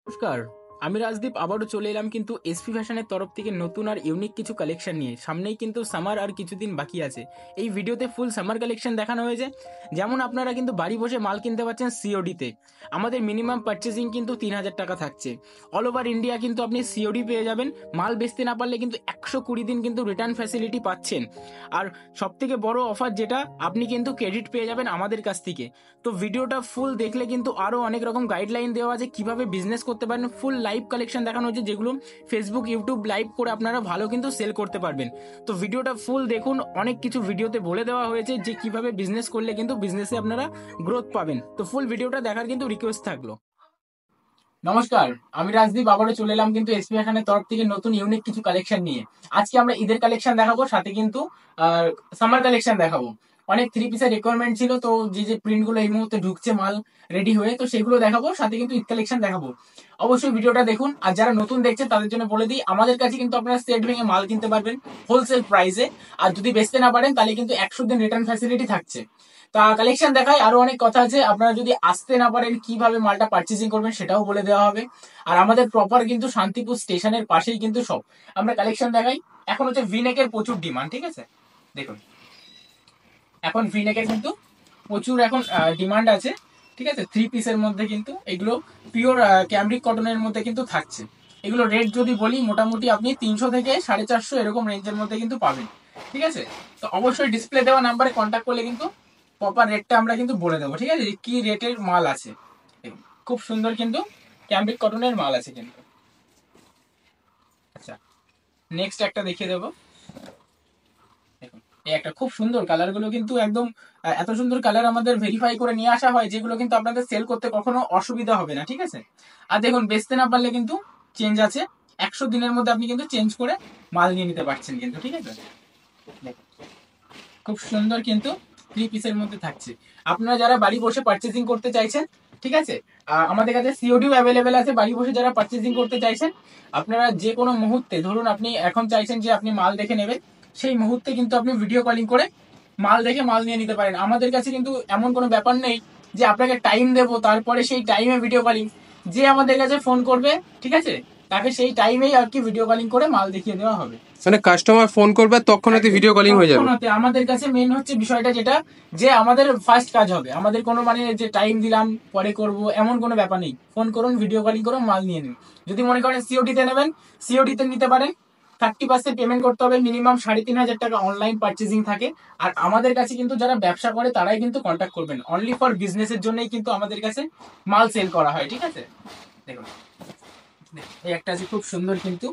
নমস্কার, আমি রাজদীপ আবারও চলে এলাম কিন্তু এসপি ফ্যাশনের তরফ থেকে নতুন আর ইউনিক কিছু কালেকশন নিয়ে। সামনেই কিন্তু সামার আর কিছুদিন বাকি আছে। এই ভিডিওতে ফুল সামার কালেকশন দেখানো হয়েছে। যেমন আপনারা কিন্তু বাড়ি বসে মাল কিনতে পারছেন সিওডিতে। আমাদের মিনিমাম পারচেজিং কিন্তু ৩,০০০ টাকা থাকছে। অল ওভার ইন্ডিয়া কিন্তু আপনি সিওডি পেয়ে যাবেন। মাল বেচতে না পারলে কিন্তু ১২০ দিন কিন্তু রিটার্ন ফ্যাসিলিটি পাচ্ছেন। আর সবথেকে বড় অফার যেটা, আপনি কিন্তু ক্রেডিট পেয়ে যাবেন আমাদের কাছ থেকে। তো ভিডিওটা ফুল দেখলে কিন্তু আরও অনেক রকম গাইডলাইন দেওয়া আছে কিভাবে বিজনেস করতে পারেন। ফুল লাইভ কালেকশন দেখানো হচ্ছে, যেগুলো ফেসবুক ইউটিউব লাইভ করে আপনারা ভালো কিন্তু সেল করতে পারবেন। তো ভিডিওটা ফুল দেখুন, অনেক কিছু ভিডিওতে বলে দেওয়া হয়েছে যে কিভাবে বিজনেস করলে কিন্তু বিজনেসে আপনারা গ্রোথ পাবেন। তো ফুল ভিডিওটা দেখার কিন্তু রিকোয়েস্ট থাকলো। নমস্কার, আমি রাজদীপ আবারও চলে এলাম কিন্তু এসপি ফ্যাশনের তরফ থেকে নতুন ইউনিক কিছু কালেকশন নিয়ে। আজকে আমরা ঈদের কালেকশন দেখাবো, সাথে কিন্তু সামার কালেকশন দেখাবো। অনেক থ্রি পিসের রিকোয়ারমেন্ট ছিল, তো যে যে প্রিন্ট গুলো এই মুহূর্তে ঢুকছে মাল রেডি হয়ে, তো সেগুলো দেখাবো, সাথে কিন্তু ঈদ কালেকশন দেখাবো। অবশ্যই ভিডিওটা দেখুন। আর যারা নতুন দেখছেন তাদের জন্য বলে দিই, আমাদের কাছে কিন্তু আপনারা সেট ভেঙে মাল কিনতে পারবেন হোলসেল প্রাইসে। আর যদি বেচতে না পারেন তাহলে কিন্তু ১০০ দিন রিটার্ন ফ্যাসিলিটি থাকছে। তা কালেকশন দেখায়, আরো অনেক কথা আছে। আপনারা যদি আসতে না পারেন কিভাবে মালটা পার্চেসিং করবেন সেটাও বলে দেওয়া হবে। আর আমাদের প্রপার কিন্তু শান্তিপুর স্টেশনের পাশেই কিন্তু সব। আমরা কালেকশন দেখাই। এখন হচ্ছে ভিনেকের প্রচুর ডিমান্ড, ঠিক আছে। দেখুন, এখন ভিনেকের কিন্তু প্রচুর এখন ডিমান্ড আছে, ঠিক আছে। থ্রি পিসের মধ্যে কিন্তু এগুলো পিওর ক্যামরিক কটনের মধ্যে কিন্তু থাকছে। এগুলো রেট যদি বলি, মোটামুটি আপনি ৩০০ থেকে ৪৫০ এরকম রেঞ্জের মধ্যে কিন্তু পাবেন, ঠিক আছে। তো অবশ্যই ডিসপ্লে দেওয়া নাম্বারে কন্ট্যাক্ট করলে কিন্তু প্রপার রেটটা আমরা কিন্তু বলে দেবো, ঠিক আছে, কি রেটের মাল আছে। খুব সুন্দর কিন্তু ক্যামরিক কটনের মাল আছে কিন্তু। আচ্ছা, নেক্সট একটা দেখিয়ে দেবো। দেখুন, এই একটা খুব সুন্দর কালার গুলো কিন্তু একদম এত সুন্দর কালার আমাদের ভেরিফাই করে নিয়ে আসা হয়, যেগুলো কিন্তু আপনাদের সেল করতে কখনো অসুবিধা হবে না, ঠিক আছে। আর দেখুন, বেচতে না পারলে কিন্তু চেঞ্জ আছে। ১০০ দিনের মধ্যে আপনি কিন্তু চেঞ্জ করে মাল নিয়ে নিতে পারছেন কিন্তু, ঠিক আছে। দেখুন, খুব সুন্দর কিন্তু থ্রি পিসের মধ্যে থাকছে। আপনারা যারা বাড়ি বসে পার্চেসিং করতে চাইছেন, ঠিক আছে, আমাদের কাছে সিওডিও অ্যাভেলেবেল আছে। বাড়ি বসে যারা পার্চেসিং করতে চাইছেন, আপনারা যে কোনো মুহূর্তে, ধরুন আপনি এখন চাইছেন যে আপনি মাল দেখে নেবেন, সেই মুহূর্তে কিন্তু আপনি ভিডিও কলিং করে মাল দেখে মাল নিয়ে নিতে পারেন। আমাদের কাছে কিন্তু এমন কোনো ব্যাপার নেই যে আপনাকে টাইম দেবো তারপরে সেই টাইমে ভিডিও কলিং। যে আমাদের কাছে ফোন করবে, ঠিক আছে, তাকে সেই টাইমেই আর কি ভিডিও কলিং করে মাল দেখিয়ে দেওয়া হবে। মানে কাস্টমার ফোন করবে তৎক্ষণাৎ ভিডিও কলিং হয়ে যাবে। তৎক্ষণাৎ। আমাদের কাছে মেন হচ্ছে বিষয়টা যেটা, যে আমাদের ফার্স্ট কাজ হবে। আমাদের কোনো মানে যে টাইম দিলাম পরে করব এমন কোনো ব্যাপার নেই। ফোন করুন, ভিডিও কলিং করুন, মাল নিয়ে নিন। যদি মনে করেন সিওডি তে নেবেন, সিওডি তে নিতে পারেন। 30% পেমেন্ট করতে হবে, মিনিমাম ৩,৫০০ টাকা অনলাইন পার্চেসিং থাকে। আর আমাদের কাছে কিন্তু যারা ব্যবসা করে তারাই কিন্তু কন্ট্যাক্ট করবেন। অনলি ফর বিজনেসের জন্যই কিন্তু আমাদের কাছে মাল সেল করা হয়, ঠিক আছে। দেখুন, এই একটা আছে খুব সুন্দর কিন্তু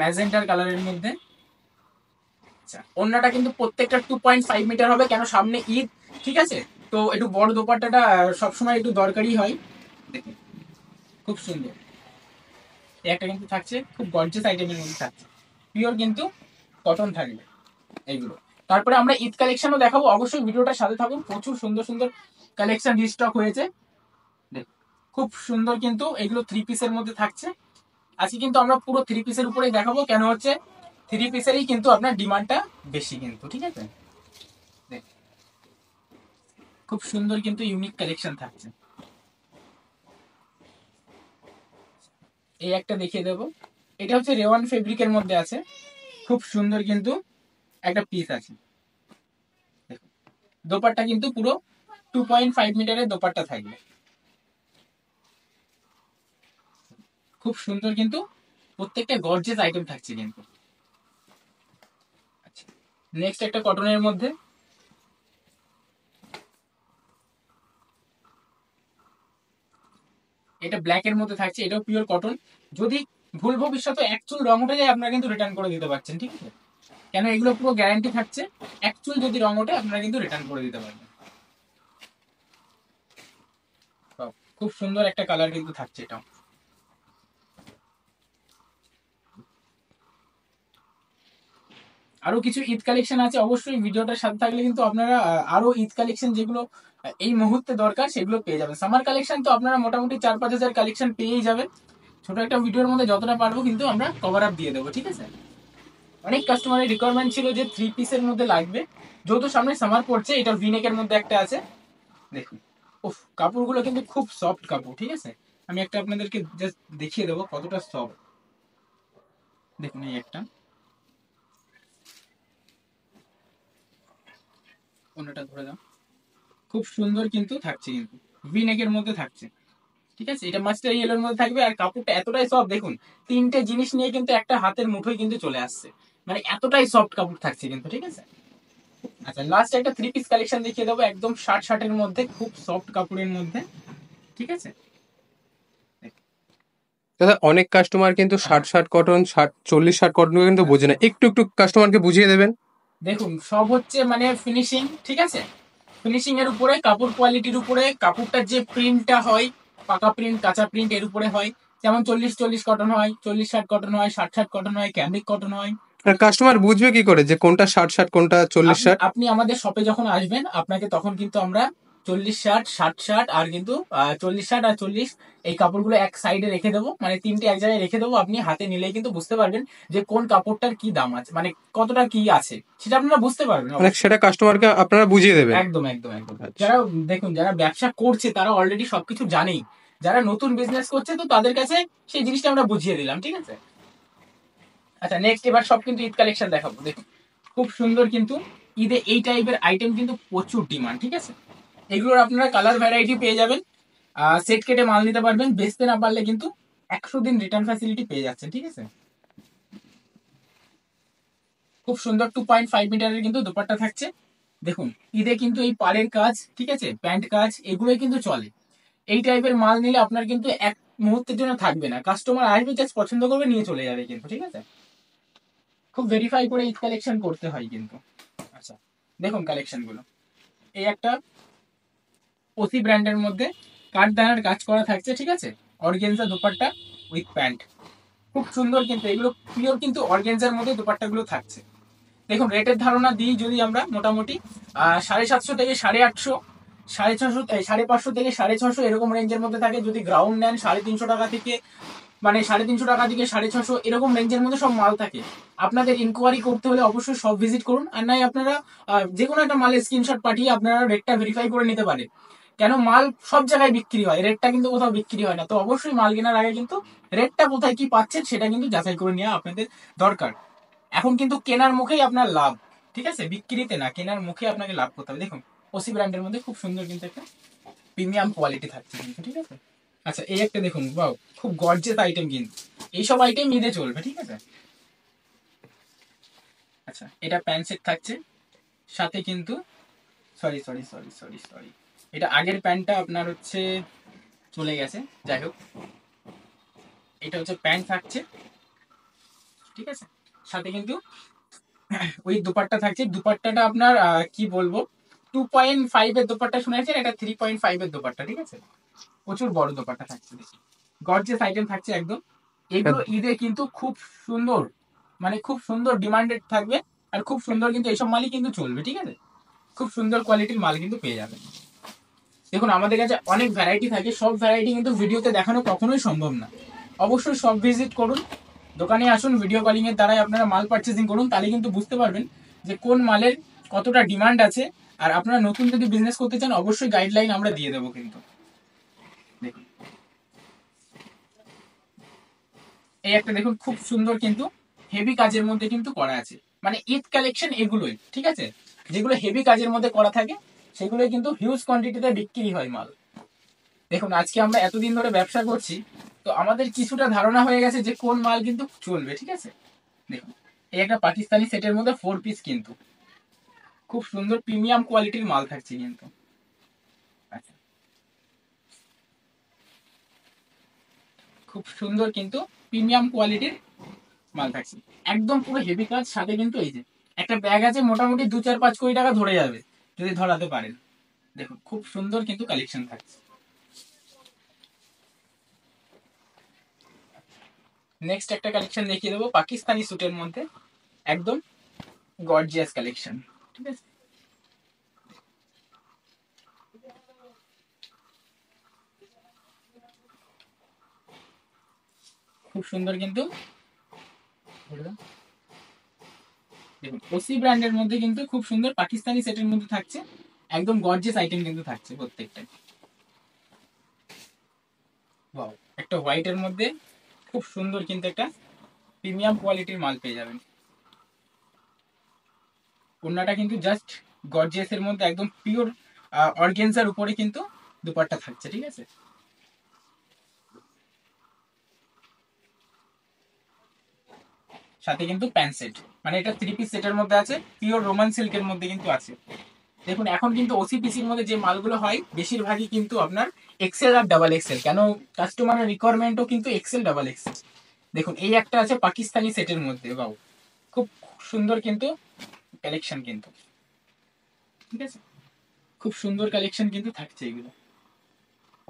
ম্যাজেন্টার কালারের মধ্যে। আচ্ছা, ওন্নাটা কিন্তু প্রত্যেকটা 2.5 মিটার হবে, কেন সামনে ঈদ, ঠিক আছে। তো একটু বড় দোপাট্টাটা সবসময় একটু দরকারি হয়। দেখুন, খুব সুন্দর। এই একটা কিন্তু থাকছে, খুব গর্জিয়াস আইটেমের মধ্যে থাকছে। পিওর কিন্তু কটন থাকবে এইগুলো। তারপরে আমরা ঈদ কালেকশনও দেখাবো, অবশ্যই ভিডিওটার সাথে থাকুন। প্রচুর সুন্দর সুন্দর কালেকশন রিস্টক হয়েছে। দেখুন, খুব সুন্দর কিন্তু এগুলো থ্রি পিসের মধ্যে থাকছে। আজকে কিন্তু আমরা পুরো থ্রি পিসের উপরেই দেখাবো, কেন হচ্ছে থ্রি পিসেরই কিন্তু আপনার ডিমান্ডটা বেশি কিন্তু, ঠিক আছে। দেখুন, খুব সুন্দর কিন্তু ইউনিক কালেকশন থাকছে। এই একটা দেখিয়ে দেবো। এটা হচ্ছে রেওয়ান ফেব্রিকের মধ্যে আছে। খুব সুন্দর কিন্তু একটা পিস আছে। দেখুন, দোপাট্টা কিন্তু পুরো 2.5 মিটারের দোপাট্টা থাকবে। খুব সুন্দর কিন্তু প্রত্যেকটা গর্জিয়াস আইটেম থাকছে কিন্তু। আচ্ছা, নেক্সট একটা কটনের মধ্যে। এটা ব্ল্যাক এর মধ্যে থাকছে, এটাও পিওর কটন। যদি ভুল ভবিষ্যতে এক চুল রং উঠে যায়, আপনারা কিন্তু রিটার্ন করে দিতে পারছেন, ঠিক আছে। কেন এগুলো পুরো গ্যারান্টি থাকছে। এক চুল যদি রং ওঠে আপনারা কিন্তু রিটার্ন করে দিতে পারবেন। খুব সুন্দর একটা কালার কিন্তু থাকছে এটা। আরো কিছু ঈদ কালেকশন আছে, অবশ্যই ভিডিওটার সাথে থাকলে কিন্তু আপনারা আরো ঈদ কালেকশন যেগুলো এই মুহূর্তে দরকার সেগুলো পেয়ে যাবেন। সামার কালেকশন তো আপনারা মোটামুটি ৪-৫ হাজার কালেকশন পেয়েই যাবেন। ছোট একটা ভিডিওর মধ্যে যতটা পারবো কিন্তু আমরা কভার আপ দিয়ে দেবো, ঠিক আছে। অনেক কাস্টমারের রিকোয়ারমেন্ট ছিল যে থ্রি পিসের মধ্যে লাগবে, যেহেতু সামনে সামার পড়ছে। এটা ভিনেকের মধ্যে একটা আছে। দেখুন, উফ, কাপড়গুলো কিন্তু খুব সফট কাপড়, ঠিক আছে। আমি একটা আপনাদেরকে জাস্ট দেখিয়ে দেবো কতটা সফট। দেখুন এই একটা, অন্যটা ধরে দাও, খুব সুন্দর কিন্তু থাকছে, কিন্তু ভি নেকের মধ্যে থাকছে, ঠিক আছে। এটা মাস্টার ইয়েলোর মধ্যে থাকবে, আর কাপড়টা এতটাই সফট, দেখুন তিনটে জিনিস নিয়ে কিন্তু একটা হাতের মুঠোয় কিন্তু চলে আসছে, মানে এতটাই সফট কাপড় থাকছে কিন্তু, ঠিক আছে। আচ্ছা, লাস্ট একটা থ্রি পিস কালেকশন দেখিয়ে দেবো, একদম শার্ট শার্টের মধ্যে, খুব সফট কাপড়ের মধ্যে, ঠিক আছে। দাদা অনেক কাস্টমার কিন্তু হ্যাঁ, 60 কটন 40 কটন কিন্তু বোঝে না, একটু একটু কাস্টমারকে বুঝিয়ে দেবেন। দেখুন সব হচ্ছে মানে ফিনিশিং, ঠিক আছে। ফিনিশিং এর উপরে, কাপড় কোয়ালিটির উপরে, কাপড়টার যে প্রিন্টটা হয়, পাকা প্রিন্ট কাঁচা প্রিন্ট এর উপরে হয়। যেমন 40-40 কটন হয়, 40-60 কটন হয়, 60-60 কটন হয়, ক্যামরিক কটন হয়। আর কাস্টমার বুঝবে কি করে যে কোনটা 60 কোনটা 40 আপনি আমাদের শপে যখন আসবেন, আপনাকে তখন কিন্তু আমরা 40-60, 60-60 আর কিন্তু 40-60 আর 40, এই কাপড়গুলো এক সাইডে রেখে দেবো, মানে তিনটে এক জায়গায় রেখে দেবো। আপনি হাতে নিলেই কিন্তু বুঝতে পারবেন যে কোন কাপড়টার কি দাম আছে, মানে কতটা কি আছে, সেটা আপনারা বুঝতে পারবেন মানে অবশ্যই। সেটা কাস্টমারকে আপনারা বুঝিয়ে দেবেন। একদম একদম একদম। আচ্ছা। যারা, দেখুন যারা ব্যবসা করছে তারা অলরেডি সবকিছু জানেই, যারা নতুন বিজনেস করছে তো তাদের কাছে সেই জিনিসটা আমরা বুঝিয়ে দিলাম, ঠিক আছে। আচ্ছা, নেক্সট এবার সব কিন্তু ঈদ কালেকশন দেখাবো। দেখুন খুব সুন্দর কিন্তু, ঈদে এই টাইপের আইটেম কিন্তু প্রচুর ডিমান্ড, ঠিক আছে। এগুলোর আপনারা কালার ভ্যারাইটি পেয়ে যাবেন, সেট কেটে মাল নিতে পারবেন, বেচতে না পারলে কিন্তু 100 দিন রিটার্ন ফ্যাসিলিটি পেয়ে যাচ্ছেন, ঠিক আছে। খুব সুন্দর 2.5 মিটারের কিন্তু দোপাট্টা থাকছে। দেখুন ঈদে কিন্তু এই পাড়ের কাজ, ঠিক আছে, প্যান্ট কাজ, এগুলোই কিন্তু চলে। এই টাইপের মাল নিলে আপনার কিন্তু এক মুহূর্তের জন্য থাকবে না, কাস্টমার আসবে জাস্ট পছন্দ করবে, নিয়ে চলে যাবে কিন্তু, ঠিক আছে। খুব ভেরিফাই করে ঈদ কালেকশন করতে হয় কিন্তু। আচ্ছা, দেখুন কালেকশন গুলো, এই একটা ওসি ব্র্যান্ডের মধ্যে কাঠদানার কাজ করা থাকছে, ঠিক আছে। অর্গেনজা দোপাট্টা উইথ প্যান্ট, খুব সুন্দর কিন্তু, এগুলো পিওর কিন্তু অর্গেনজার মধ্যে দোপাট্টাগুলো থাকছে। দেখুন রেটের ধারণা দিই যদি আমরা, মোটামুটি 750 থেকে 850, 650, 550 থেকে 650 এরকম রেঞ্জের মধ্যে থাকে। যদি গ্রাউন্ড নেন 350 টাকা থেকে, মানে 350 টাকা থেকে 650 এরকম রেঞ্জের মধ্যে সব মাল থাকে। আপনাদের ইনকোয়ারি করতে হলে অবশ্যই সব ভিজিট করুন, আর নাই আপনারা যে কোনো একটা মালের স্ক্রিনশট পাঠিয়ে আপনারা রেটটা ভেরিফাই করে নিতে পারেন। কেন মাল সব জায়গায় বিক্রি হয়, রেটটা কিন্তু কোথাও বিক্রি হয় না, তো অবশ্যই মাল কেনার আগে কিন্তু রেটটা কোথায় কি পাচ্ছেন সেটা কিন্তু যাচাই করে নেওয়া আপনাদের দরকার। এখন কিন্তু কেনার মুখেই আপনার লাভ, ঠিক আছে, বিক্রিতে না, কেনার মুখে আপনাকে লাভ করতে হবে। দেখুন ওসি ব্র্যান্ডের মধ্যে খুব সুন্দর কিন্তু একটা প্রিমিয়াম কোয়ালিটি থাকছে কিন্তু, ঠিক আছে। আচ্ছা, এই একটা দেখুন, বাও খুব গর্জিয়াস আইটেম কিন্তু, এইসব আইটেম ঈদে চলবে, ঠিক আছে। আচ্ছা, এটা প্যান্ট সেট থাকছে, সাথে কিন্তু, sorry sorry sorry sorry sorry, এটা আগের প্যান্টটা আপনার হচ্ছে চলে গেছে, যাই হোক, এটা হচ্ছে প্যান্ট থাকছে, ঠিক আছে। সাথে কিন্তু ওই দুপাট্টা থাকছে, দুপাট্টাটা আপনার কি বলবো, 2.5 এর দোপাট্টা শুনেছেন, এটা 3.5 এর দোপাট্টা, ঠিক আছে। প্রচুর বড় দোপাট্টা থাকছে, গর্জিয়াস আইটেম থাকছে একদম। এগুলো ঈদে কিন্তু খুব সুন্দর, মানে খুব সুন্দর ডিমান্ডেড থাকবে, আর খুব সুন্দর কিন্তু এইসব মালই কিন্তু চলবে, ঠিক আছে। খুব সুন্দর কোয়ালিটির মাল কিন্তু পেয়ে যাবেন। দেখুন আমাদের কাছে অনেক ভ্যারাইটি থাকে, সব ভ্যারাইটি কিন্তু ভিডিওতে দেখানো কখনোই সম্ভব না। অবশ্যই সব ভিজিট করুন, দোকানে আসুন, ভিডিও কলিং এর দ্বারাই আপনারা মাল পারচেসিং করুন, তাহলে কিন্তু বুঝতে পারবেন যে কোন মালের কতটা ডিমান্ড আছে। আর আপনারা নতুন যদি বিজনেস করতে চান অবশ্যই গাইডলাইন আমরা দিয়ে দেবো কিন্তু। দেখুন এই একটা দেখুন, খুব সুন্দর কিন্তু হেভি কাজের মধ্যে কিন্তু করা আছে, মানে ঈদ কালেকশন এগুলোই, ঠিক আছে। যেগুলো হেভি কাজের মধ্যে করা থাকে সেগুলোই কিন্তু হিউজ কোয়ান্টিটিতে বিক্রি হয় মাল। দেখুন আজকে আমরা এতদিন ধরে ব্যবসা করছি, তো আমাদের কিছুটা ধারণা হয়ে গেছে যে কোন মাল কিন্তু চলবে, ঠিক আছে। দেখুন এই একটা পাকিস্তানি সেটের মধ্যে 4 পিস কিন্তু, খুব সুন্দর প্রিমিয়াম কোয়ালিটির মাল থাকছে কিন্তু। আচ্ছা, খুব সুন্দর কিন্তু প্রিমিয়াম কোয়ালিটির মাল থাকছে, একদম পুরো হেভি কাজ, সাথে কিন্তু এই যে একটা ব্যাগ আছে, মোটামুটি 2-4-5 কোটি টাকা ধরে যাবে যদি ধরাতে পারেন। দেখুন খুব সুন্দর কিন্তু কালেকশন থাকছে। নেক্সট একটা কালেকশন দেখিয়ে দেবো পাকিস্তানি স্যুটের মধ্যে, একদম গর্জিয়াস কালেকশন, ঠিক আছে। খুব সুন্দর কিন্তু, দেখুন ওসি ব্র্যান্ডের মধ্যে কিন্তু খুব সুন্দর পাকিস্তানি সেটের মধ্যে থাকছে, একদম গর্জিয়াস আইটেম কিন্তু থাকছে প্রত্যেকটা। ওয়াও, একটা হোয়াইটের মধ্যে খুব সুন্দর কিন্তু একটা প্রিমিয়াম কোয়ালিটির মাল পেয়ে যাবেন। ওড়নাটা কিন্তু জাস্ট গর্জিয়াস এর মধ্যে একদম পিওর অর্গেনজার উপরে কিন্তু দুপাট্টা থাকছে, ঠিক আছে। সাথে কিন্তু প্যান্ট সেট, মানে এটা 3 পিস সেটের মধ্যে আছে, পিওর রোমান সিল্কের মধ্যে কিন্তু আছে। দেখুন এখন কিন্তু ওসিপিসির মধ্যে যে মালগুলো হয় বেশিরভাগই কিন্তু আপনার এক্সেল আর ডাবল এক্সেল, কেন কাস্টমারের রিকোয়ারমেন্টও কিন্তু এক্সেল ডাবল এক্সেল। দেখুন এই একটা আছে পাকিস্তানি সেটের মধ্যে, বাউ, খুব সুন্দর কিন্তু কালেকশন কিন্তু, ঠিক আছে, খুব সুন্দর কালেকশন কিন্তু থাকছে এগুলো।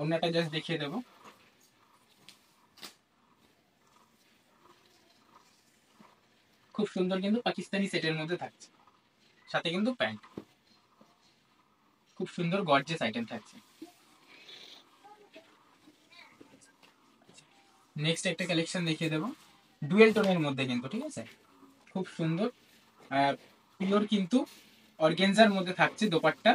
অন্যটা জাস্ট দেখিয়ে দেবো। খুব সুন্দর কিন্তু পাকিস্তানি সেটের মধ্যে থাকছে, সাথে কিন্তু প্যান্ট, খুব সুন্দর গর্জিয়াস আইটেম থাকছে। নেক্সট একটা কালেকশন দেখিয়ে দেবো, ডুয়েল টোনের মধ্যে কিন্তু, ঠিক আছে, খুব সুন্দর পিওর কিন্তু অর্গেনজার মধ্যে থাকছে দোপাট্টা,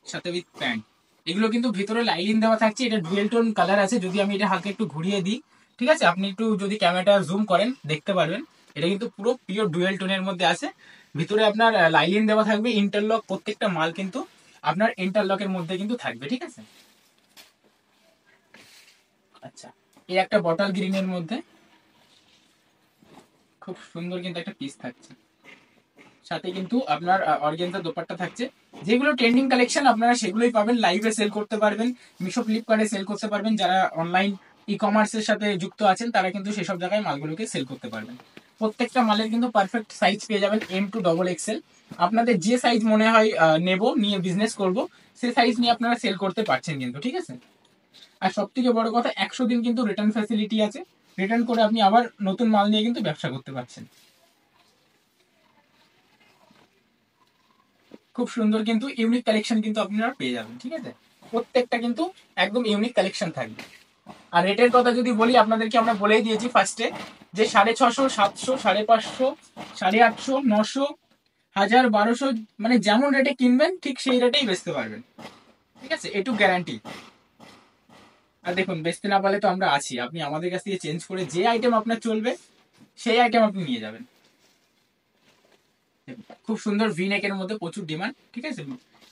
সাথে উইথ প্যান্ট। এগুলো কিন্তু ভিতরে লাইলিন দেওয়া থাকছে, এটা ডুয়েল টোন কালার আছে। যদি আমি এটা হালকা একটু ঘুরিয়ে দিই, ঠিক আছে, আপনি একটু যদি ক্যামেরাটা জুম করেন দেখতে পারবেন, এটা কিন্তু পুরো পিওর ডুয়েল টোনের মধ্যে আছে। ভিতরে আপনার লাইলিন দেওয়া থাকবে, ইন্টারলক, প্রত্যেকটা মাল কিন্তু আপনার ইন্টারলকের মধ্যে কিন্তু থাকবে, ঠিক আছে। আচ্ছা, এই একটা বটল গ্রিনের মধ্যে খুব সুন্দর কিন্তু একটা পিস থাকছে, সাথে কিন্তু আপনার অর্গেনজা দোপাট্টা থাকছে। যেগুলো ট্রেন্ডিং কালেকশন আপনারা সেগুলোই পাবেন, লাইভে সেল করতে পারবেন, মিশো ফ্লিপকার্টে সেল করতে পারবেন। যারা অনলাইন ই কমার্সের সাথে যুক্ত আছেন তারা কিন্তু সেসব জায়গায় মালগুলোকে সেল করতে পারবেন। প্রত্যেকটা মালের কিন্তু পারফেক্ট সাইজ পেয়ে যাবেন, M to XXL। আপনাদের যে সাইজ মনে হয় নেব, নিয়ে বিজনেস করব, সে সাইজ নিয়ে আপনারা সেল করতে পারছেন কিন্তু, ঠিক আছে। আর সব থেকে বড় কথা, 100 দিন কিন্তু রিটার্ন ফ্যাসিলিটি আছে, রিটার্ন করে আপনি আবার নতুন মাল নিয়ে কিন্তু ব্যবসা করতে পারছেন। খুব সুন্দর কিন্তু ইউনিক কালেকশন কিন্তু আপনারা পেয়ে যাবেন, ঠিক আছে। প্রত্যেকটা কিন্তু একদম ইউনিক কালেকশন থাকবে। আর রেটের কথা যদি বলি, আপনাদেরকে আমরা বলেই দিয়েছি ফার্স্টে, যে 650, 700, 550, 850, 900, 1000, 1200, মানে যেমন রেটে কিনবেন ঠিক সেই রেটেই বেচতে পারবেন, ঠিক আছে, এটু গ্যারান্টি। আর দেখুন, বেচতে না পারলে তো আমরা আছি, আপনি আমাদের কাছ থেকে চেঞ্জ করে যে আইটেম আপনার চলবে সেই আইটেম আপনি নিয়ে যাবেন। খুব সুন্দর ভি নেকের মধ্যে প্রচুর ডিমান্ড, ঠিক আছে।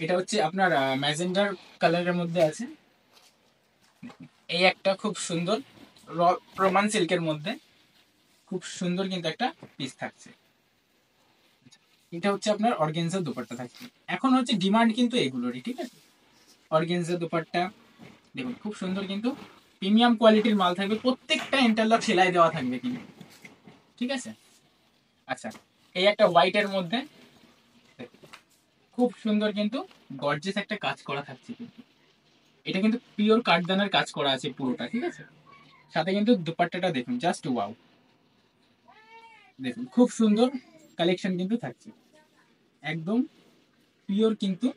এটা হচ্ছে আপনার ম্যাজেন্ডার কালারের মধ্যে আছে। এই একটা খুব সুন্দর রোমান সিল্কের মধ্যে খুব সুন্দর কিন্তু একটা পিস থাকছে। এটা হচ্ছে আপনার অর্গেনজা দুপাট্টা থাকছে। এখন হচ্ছে ডিমান্ড কিন্তু এগুলোরই, ঠিক আছে। অর্গেনজা দুপাট্টা দেখুন, খুব সুন্দর কিন্তু প্রিমিয়াম কোয়ালিটির মাল থাকবে, প্রত্যেকটা ইন্টারলক সেলাই দেওয়া থাকবে কিন্তু, ঠিক আছে। আচ্ছা, এই একটা হোয়াইটের মধ্যে খুব সুন্দর কিন্তু গর্জিয়াস একটা কাজ করা থাকছে কিন্তু, এটা কিন্তু পিওর কাঠদানার কাজ করা আছে পুরোটা, ঠিক আছে। সাথে কিন্তু দুপাট্টাটা দেখুন, জাস্ট ওয়াও, দেখুন খুব সুন্দর কালেকশন কিন্তু থাকছে, একদম পিওর কিন্তু।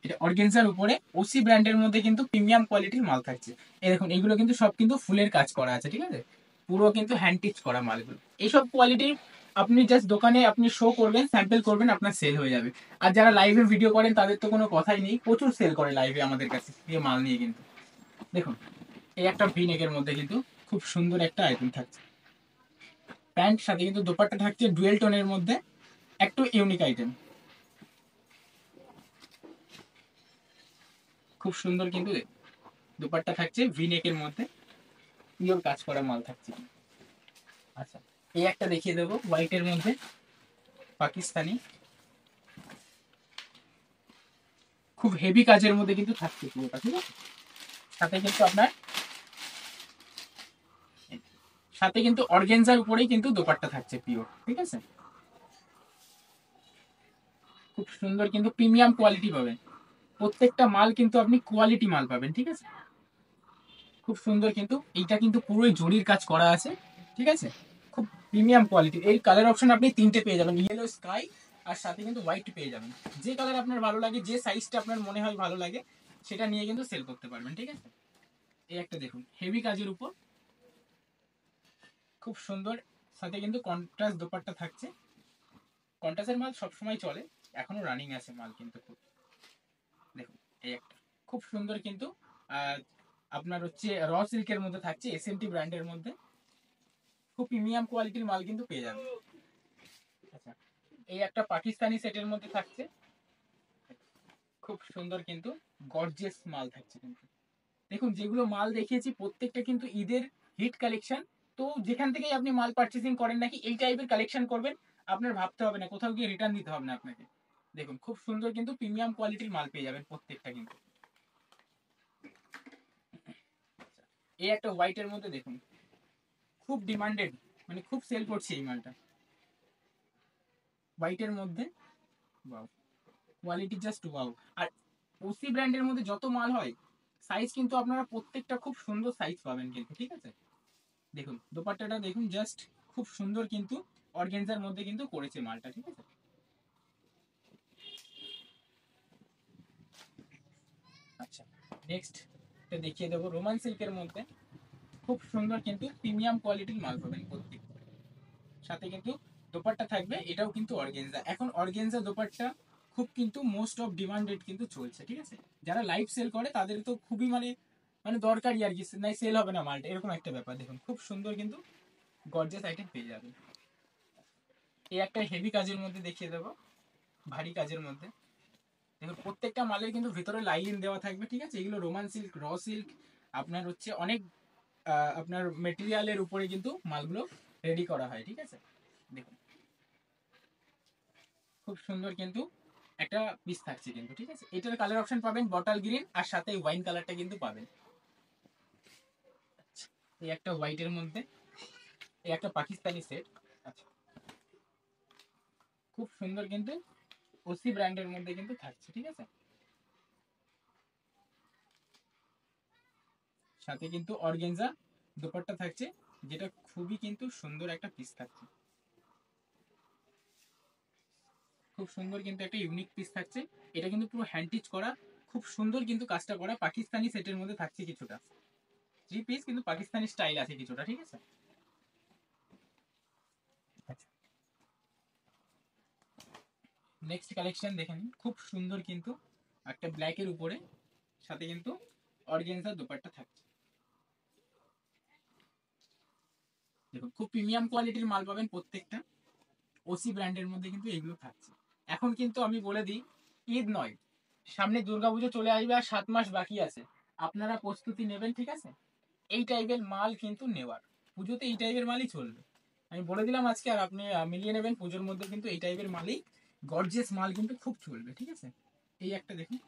এটা অর্গেনজার উপরে ওসি ব্র্যান্ডের মধ্যে কিন্তু প্রিমিয়াম কোয়ালিটির মাল থাকছে। এই দেখুন, এগুলো কিন্তু সব কিন্তু ফুলের কাজ করা আছে, ঠিক আছে, পুরো কিন্তু হ্যান্ড টিচ করা মালগুলো। এইসব কোয়ালিটির আপনি জাস্ট দোকানে আপনি শো করবেন, স্যাম্পল করবেন, আপনার সেল হয়ে যাবে। আর যারা লাইভে ভিডিও করেন তাদের তো কোনো কথাই নেই, প্রচুর সেল করে লাইভে আমাদের কাছে দিয়ে মাল নিয়ে কিন্তু। দেখুন, এই একটা ভি নেকের মধ্যে কিন্তু খুব সুন্দর একটা আইটেম থাকছে, প্যান্ট, সাথে কিন্তু দোপাট্টা থাকছে ডুয়েল টোনের মধ্যে, একটু ইউনিক আইটেম। খুব সুন্দর কিন্তু দোপাট্টা থাকছে ভি নেকের মধ্যে, পিওর কাজ করা মাল থাকছে। আচ্ছা, এই একটা দেখিয়ে দেবো হোয়াইটের মধ্যে পাকিস্তানি, খুব হেভি কাজের মধ্যে কিন্তু থাকছে পুরোটা, ঠিক আছে। সাথে কিন্তু আপনার সাথে কিন্তু অর্গেনজার উপরেই কিন্তু দোপাট্টা থাকছে পিওর, ঠিক আছে। খুব সুন্দর কিন্তু প্রিমিয়াম কোয়ালিটি পাবেন, প্রত্যেকটা মাল কিন্তু আপনি কোয়ালিটি মাল পাবেন, ঠিক আছে। খুব সুন্দর কিন্তু এইটা কিন্তু পুরোই জরির কাজ করা আছে, ঠিক আছে, খুব প্রিমিয়াম কোয়ালিটি। এই কালার অপশন আপনি 3টে পেয়ে যাবেন, ইয়েলো স্কাই আর সাথে কিন্তু হোয়াইট পেয়ে যাবেন। যে কালার আপনার ভালো লাগে, যে সাইজটা আপনার মনে হয় ভালো লাগে, সেটা নিয়ে কিন্তু সেল করতে পারবেন, ঠিক আছে। এই একটা দেখুন, হেভি কাজের উপর খুব সুন্দর, সাথে কিন্তু কন্ট্রাস্ট দোপাট্টা থাকছে। কন্ট্রাস্টের মাল সবসময় চলে, এখনো রানিং আছে মাল কিন্তু খুব। দেখুন, এই একটা খুব সুন্দর কিন্তু আহ, আপনার হচ্ছে র সিল্কের মধ্যে থাকছে, এসএমটি ব্র্যান্ডের মধ্যে খুব প্রিমিয়াম কোয়ালিটির মাল কিন্তু পেয়ে যাবেন। আচ্ছা, এই একটা পাকিস্তানি সেটের মধ্যে থাকছে, খুব সুন্দর কিন্তু গর্জিয়াস মাল থাকছে কিন্তু। দেখুন যেগুলো মাল দেখিয়েছি প্রত্যেকটা কিন্তু ঈদের হিট কালেকশন। তো যেখান থেকেই আপনি মাল পারচেসিং করেন নাকি এই টাইপের কালেকশন করবেন, আপনার ভাবতে হবে না, কোথাও গিয়ে রিটার্ন দিতে হবে না আপনাকে। দেখুন খুব সুন্দর কিন্তু প্রিমিয়াম কোয়ালিটির মাল পেয়ে যাবেন প্রত্যেকটা কিন্তু। এই একটা হোয়াইটের মধ্যে দেখুন, খুব ডিমান্ডেড, মানে খুব সেল করছে এই মালটা হোয়াইটের মধ্যে। Wow, quality just wow. আর ওসি ব্র্যান্ডের মধ্যে যত মাল হয় সাইজ কিন্তু আপনারা প্রত্যেকটা খুব সুন্দর সাইজ পাবেন কিন্তু, ঠিক আছে। দেখুন দোপাট্টাটা দেখুন জাস্ট, খুব সুন্দর কিন্তু অর্গেনজার মধ্যে কিন্তু করেছে মালটা, ঠিক আছে। আচ্ছা, নেক্সট দেখিয়ে দেবো রোমান সিল্কের মধ্যে, খুব সুন্দর কিন্তু প্রিমিয়াম কোয়ালিটির মাল পাবেন প্রত্যেক। সাথে কিন্তু দোপাট্টা থাকবে, এটাও কিন্তু অর্গেনজা। এখন অর্গেনজা দোপাট্টা খুব কিন্তু মোস্ট অফ ডিমান্ডেড কিন্তু চলছে, ঠিক আছে। যারা লাইভ সেল করে তাদের তো খুবই মানে মানে দরকারি আর কি, নাই সেল হবে না মালটা, এরকম একটা ব্যাপার। দেখুন খুব সুন্দর কিন্তু গর্জিয়াস আইটেম পেয়ে যাবে। এই একটা হেভি কাজের মধ্যে দেখিয়ে দেবো, ভারী কাজের মধ্যে। দেখুন প্রত্যেকটা মালের কিন্তু ভিতরে লাইলিন দেওয়া থাকবে, ঠিক আছে। এগুলো রোমান সিল্ক, র সিল্ক, আপনার হচ্ছে অনেক আপনার মেটেরিয়ালের উপরে কিন্তু মালগুলো রেডি করা হয়, ঠিক আছে। দেখুন খুব সুন্দর কিন্তু একটা পিস থাকছে কিন্তু, ঠিক আছে। এটার কালার অপশন পাবেন বটল গ্রিন, আর সাথে ওয়াইন কালারটা কিন্তু পাবেন। এই একটা হোয়াইটের মধ্যে, এই একটা পাকিস্তানি সেট। আচ্ছা, খুব সুন্দর কিন্তু ওসি ব্র্যান্ডের মধ্যে কিন্তু থাকছে, ঠিক আছে। সাথে কিন্তু অর্গেনজা দোপাট্টা থাকছে, যেটা খুবই কিন্তু সুন্দর একটা পিস থাকছে। খুব সুন্দর কিন্তু একটা ইউনিক পিস থাকছে। এটা কিন্তু পুরো হ্যান্ড টিচ করা, খুব সুন্দর কিন্তু কাজটা করা। পাকিস্তানি সেটের মধ্যে থাকছে কিছুটা থ্রি পিস, কিন্তু পাকিস্তানি স্টাইল আছে কিছুটা, ঠিক আছে। নেক্সট কালেকশন দেখে নিন, খুব সুন্দর কিন্তু একটা ব্ল্যাকের উপরে, সাথে কিন্তু অর্গেনজার দোপাট্টা থাকছে। দেখুন খুব প্রিমিয়াম কোয়ালিটির মাল পাবেন প্রত্যেকটা, ওসি ব্র্যান্ডের মধ্যে কিন্তু এগুলো থাকছে। এখন কিন্তু আমি বলে দিই, ঈদ নয়, সামনে দুর্গাপুজো চলে আসবে আর 7 মাস বাকি আছে, আপনারা প্রস্তুতি নেবেন, ঠিক আছে। এই টাইপের মাল কিন্তু নেওয়ার, পুজোতে এই টাইপের মালই চলবে, আমি বলে দিলাম আজকে। আর আপনি মিলিয়ে নেবেন, পুজোর মধ্যে কিন্তু এই টাইপের মালই, গর্জিয়াস মাল কিন্তু খুব চলবে, ঠিক আছে। এই একটা দেখুন,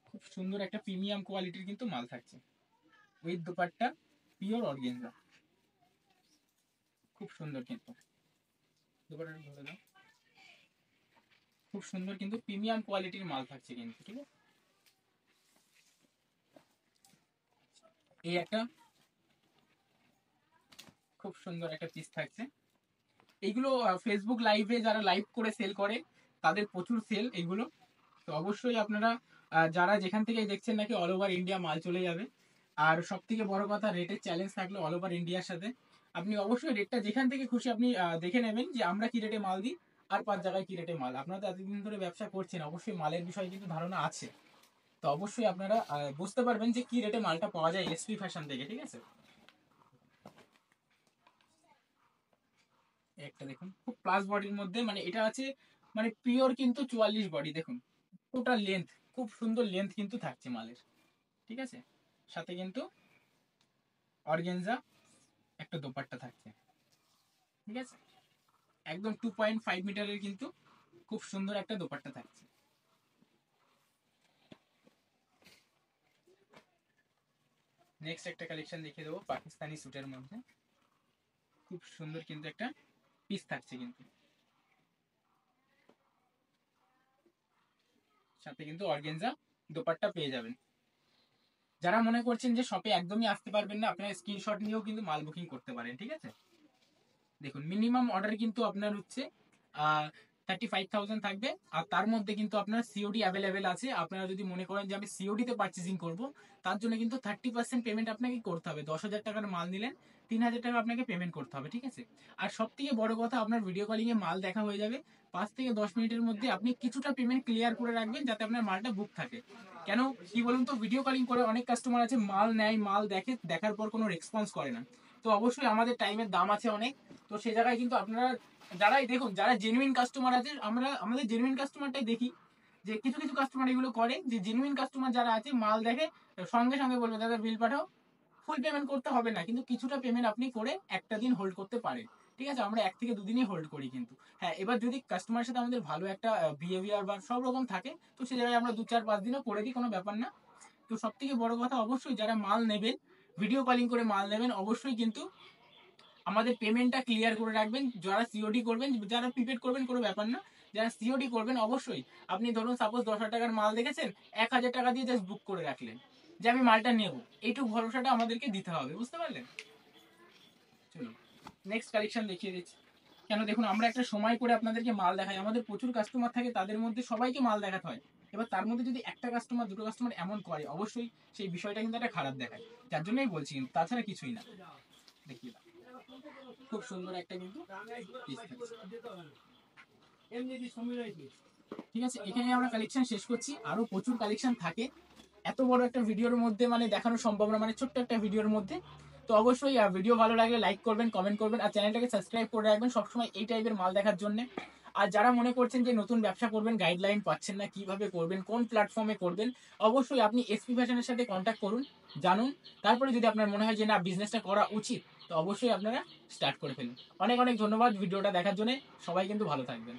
খুব সুন্দর একটা প্রিমিয়াম কোয়ালিটির কিন্তু মাল থাকছে, উইথ দোপাট্টা, পিওর অর্গেনজা, খুব সুন্দর কিন্তু দোপাট্টাটা ধরে দাও। খুব সুন্দর কিন্তু প্রিমিয়াম কোয়ালিটির মাল থাকছে কিন্তু, ঠিক আছে। এই একটা খুব সুন্দর একটা পিস থাকছে। এইগুলো ফেসবুক লাইভে যারা লাইভ করে সেল করে তাদের প্রচুর সেল এইগুলো। তো অবশ্যই আপনারা যারা যেখান থেকে দেখছেন নাকি অল ওভার ইন্ডিয়া মাল চলে যাবে। আর সব থেকে বড় কথা, রেটের চ্যালেঞ্জ থাকলো অল ওভার ইন্ডিয়ার সাথে। আপনি অবশ্যই রেটটা যেখান থেকে খুশি আপনি দেখে নেবেন যে আমরা কি রেটে মাল দিই, আর 5 জায়গায় কি রেটে মাল। আপনারা তো এতদিন ধরে ব্যবসা করছেন, অবশ্যই মালের বিষয়ে কিন্তু ধারণা আছে। তো অবশ্যই আপনারা বুঝতে পারবেন যে কি রেটে মালটা পাওয়া যায় এসপি ফ্যাশন থেকে, ঠিক আছে। একটা দেখুন খুব প্লাস বডির মধ্যে, মানে এটা আছে মানে পিওর কিন্তু 44 বডি। দেখুন টোটাল লেন্থ, খুব সুন্দর লেন্থ কিন্তু থাকছে মালের, ঠিক আছে। সাথে কিন্তু অর্গেনজা একটা দোপাট্টা থাকছে, ঠিক আছে। একদম 2.5 মিটারের কিন্তু খুব সুন্দর একটা দোপাট্টা থাকছে। নেক্সট একটা কালেকশন দেখিয়ে দেবো পাকিস্তানি স্যুটের মধ্যে, খুব সুন্দর কিন্তু একটা পিস থাকছে কিন্তু, সাথে কিন্তু অর্গেনজা দোপাট্টা পেয়ে যাবেন। যারা মনে করছেন যে শপে একদমই আসতে পারবেন না, আপনারা স্ক্রিনশট নিয়েও কিন্তু মাল বুকিং করতে পারেন, ঠিক আছে। দেখুন মিনিমাম অর্ডার কিন্তু আপনার হচ্ছে 35,000 থাকবে। আর তার মধ্যে কিন্তু আপনার সিওডি অ্যাভেলেবেল আছে। আপনারা যদি মনে করেন যে আমি সিওডিতে পার্চেসিং করব, তার জন্য কিন্তু 30% পেমেন্ট আপনাকে করতে হবে। 10,000 টাকার মাল নিলেন, 3,000 টাকা আপনাকে পেমেন্ট করতে হবে, ঠিক আছে। আর সব থেকে বড় কথা, আপনার ভিডিও কলিং এ মাল দেখা হয়ে যাবে। 5 থেকে 10 মিনিটের মধ্যে আপনি কিছুটা পেমেন্ট ক্লিয়ার করে রাখবেন, যাতে আপনার মালটা বুক থাকে। কেন কি বলুন তো, ভিডিও কলিং করে অনেক কাস্টমার আছে মাল নেয়, মাল দেখে, দেখার পর কোনো রেসপন্স করে না। তো অবশ্যই আমাদের টাইমের দাম আছে অনেক। তো সেই জায়গায় কিন্তু আপনারা যারাই দেখুন, যারা জেনুইন কাস্টমার আছে, আমরা আমাদের জেনুইন কাস্টমারটাই দেখি। যে কিছু কিছু কাস্টমার এগুলো করে, যে জেনুইন কাস্টমার যারা আছে মাল দেখে সঙ্গে সঙ্গে বলবে দাদা বিল পাঠাও। ফুল পেমেন্ট করতে হবে না, কিন্তু কিছুটা পেমেন্ট আপনি করে একটা দিন হোল্ড করতে পারেন, ঠিক আছে। আমরা 1 থেকে 2 দিনই হোল্ড করি কিন্তু। হ্যাঁ, এবার যদি কাস্টমারের সাথে আমাদের ভালো একটা বিহেভিয়ার বা সব রকম থাকে, তো সেই জায়গায় আমরা 2 4 5 দিনও করে দিই, কোনো ব্যাপার না। তো সব থেকে বড় কথা, অবশ্যই যারা মাল নেবেন, ভিডিও কলিং করে মাল নেবেন, অবশ্যই কিন্তু আমাদের পেমেন্টটা ক্লিয়ার করে রাখবেন। যারা সিওডি করবেন, যারা প্রিপেড করবেন কোনো ব্যাপার না, যারা সিওডি করবেন অবশ্যই আপনি ধরুন সাপোজ 10,000 টাকার মাল দেখেছেন, 1,000 টাকা দিয়ে জাস্ট বুক করে রাখলেন যে আমি মালটা নেব। এইটুকু ভরসাটা আমাদেরকে দিতে হবে, বুঝতে পারলেন। চলুন নেক্সট কালেকশন দেখিয়ে দিচ্ছি। কেন দেখুন, আমরা একটা সময় করে আপনাদেরকে মাল দেখাই, আমাদের প্রচুর কাস্টমার থাকে, তাদের মধ্যে সবাইকে মাল দেখাতে হয়। এবার তার মধ্যে যদি একটা কাস্টমার, দুটো কাস্টমার এমন করে, অবশ্যই সেই বিষয়টা কিন্তু একটা খারাপ দেখায়। যার জন্যই বলছি, কিন্তু তাছাড়া কিছুই না। দেখিয়ে দাও, খুব সুন্দর একটা কিন্তু piece থাকছে। ঠিক আছে, এখানে আমরা কালেকশন শেষ করছি। আরো প্রচুর কালেকশন থাকে, এত বড় একটা ভিডিওর মধ্যে মানে দেখানো সম্ভব না, মানে ছোট্ট একটা ভিডিওর মধ্যে। তো অবশ্যই ভিডিও ভালো লাগলে লাইক করবেন, কমেন্ট করবেন, আর চ্যানেলটাকে সাবস্ক্রাইব করে রাখবেন সবসময় এই টাইপের মাল দেখার জন্য। আর যারা মনে করছেন যে নতুন ব্যবসা করবেন, গাইডলাইন পাচ্ছেন না কিভাবে করবেন, কোন প্ল্যাটফর্মে করবেন, অবশ্যই আপনি এসপি ফ্যাশনের সাথে কন্ট্যাক্ট করুন, জানুন। তারপরে যদি আপনার মনে হয় যে না, বিজনেসটা করা উচিত, তো অবশ্যই আপনারা স্টার্ট করে ফেলুন। অনেক অনেক ধন্যবাদ ভিডিওটা দেখার জন্য। সবাই কিন্তু ভালো থাকবেন।